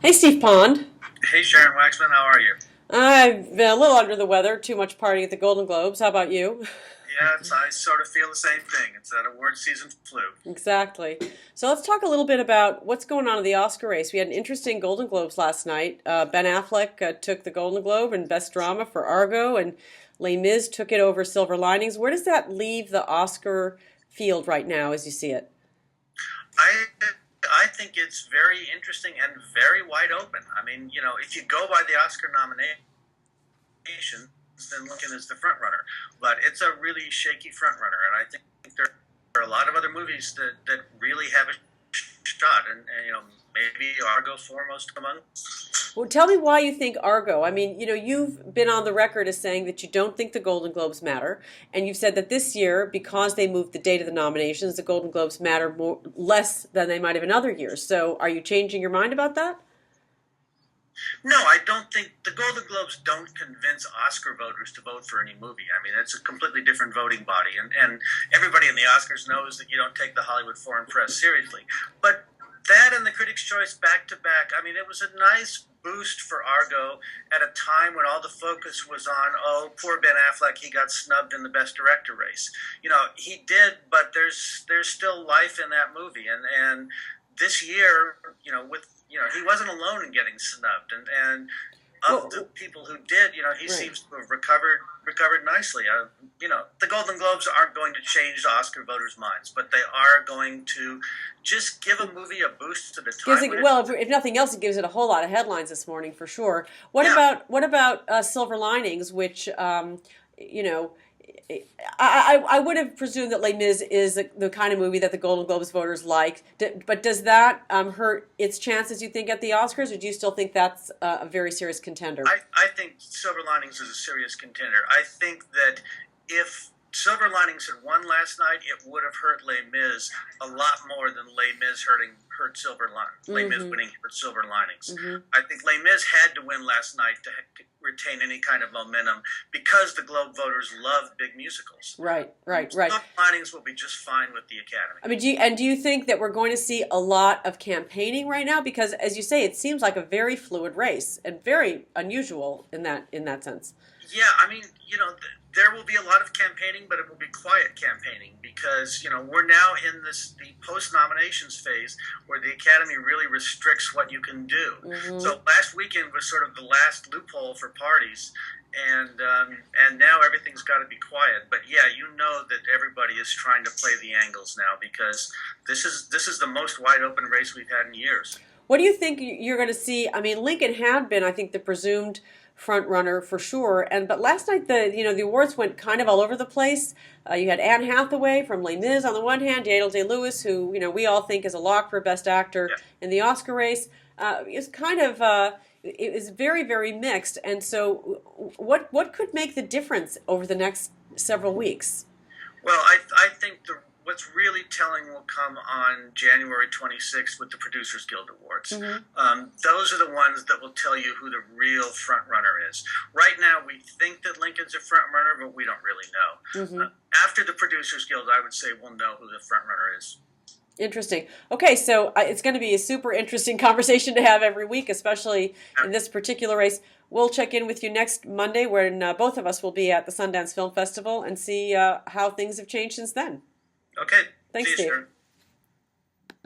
Hey, Steve Pond. Hey Sharon Waxman, how are you? I've been a little under the weather, too much partying at the Golden Globes. How about you? Yeah, I sort of feel the same thing. It's that award season flu. Exactly. So let's talk a little bit about what's going on in the Oscar race. We had an interesting Golden Globes last night. Ben Affleck took the Golden Globe and Best Drama for Argo, and Les Mis took it over Silver Linings. Where does that leave the Oscar field right now as you see it? I I think it's very interesting and very wide open. I mean, if you go by the Oscar nominations, then Lincoln is the front runner. But it's a really shaky front runner, and I think there are a lot of other movies that really have a shot, and maybe Argo foremost among. Well, tell me why you think Argo. I mean, you've been on the record as saying that you don't think the Golden Globes matter, and you've said that this year, because they moved the date of the nominations, the Golden Globes matter less than they might have in other years. So, are you changing your mind about that? No, I don't think the Golden Globes don't convince Oscar voters to vote for any movie. I mean, it's a completely different voting body, and everybody in the Oscars knows that you don't take the Hollywood foreign press seriously. But that and the Critics' Choice back to back, I mean, it was a nice boost for Argo at a time when all the focus was on, oh, poor Ben Affleck, he got snubbed in the Best Director race. He did, but there's still life in that movie, and this year, he wasn't alone in getting snubbed, and of the people who did, he Right. seems to have recovered nicely. The Golden Globes aren't going to change the Oscar voters' minds, but they are going to just give a movie a boost at a Gives time when it, it. well, if nothing else, it gives it a whole lot of headlines this morning for sure. Yeah, What about Silver Linings, which you know, I would have presumed that Les Mis is the kind of movie that the Golden Globes voters like. But does that hurt its chances, you think, at the Oscars, or do you still think that's a very serious contender? I think Silver Linings is a serious contender. I think that if Silver Linings had won last night, it would have hurt Les Mis a lot more than hurt Silver Linings. Les Mis Mm-hmm. winning hurt Silver Linings. Mm-hmm. I think Les Mis had to win last night to retain any kind of momentum because the Globe voters love big musicals. Right, right, right. Silver Linings will be just fine with the Academy. I mean, do you think that we're going to see a lot of campaigning right now? Because, as you say, it seems like a very fluid race and very unusual in that sense. Yeah, I mean, there will be a lot of campaigning, but it will be quiet campaigning because, we're now in the post-nominations phase where the Academy really restricts what you can do. Mm-hmm. So last weekend was sort of the last loophole for parties, and now everything's got to be quiet. But yeah, that everybody is trying to play the angles now because this is the most wide open race we've had in years. What do you think you're going to see? I mean, Lincoln had been, I think, the presumed front runner for sure, but last night the awards went kind of all over the place. You had Anne Hathaway from Les Mis on the one hand, Daniel Day-Lewis, who we all think is a lock for Best Actor Yeah. in the Oscar race. It's kind of it was very, very mixed. And so, what could make the difference over the next several weeks? Well, I think what's really telling will come on January 26th with the Producers Guild Awards. Mm-hmm. Those are the ones that will tell you who the real front runner is. Right now, we think that Lincoln's a front runner, but we don't really know. Mm-hmm. After the Producers Guild, I would say we'll know who the front runner is. Interesting. Okay, so it's going to be a super interesting conversation to have every week, especially in this particular race. We'll check in with you next Monday when both of us will be at the Sundance Film Festival and see how things have changed since then. Okay. Thanks, See you, Steve. Sharon.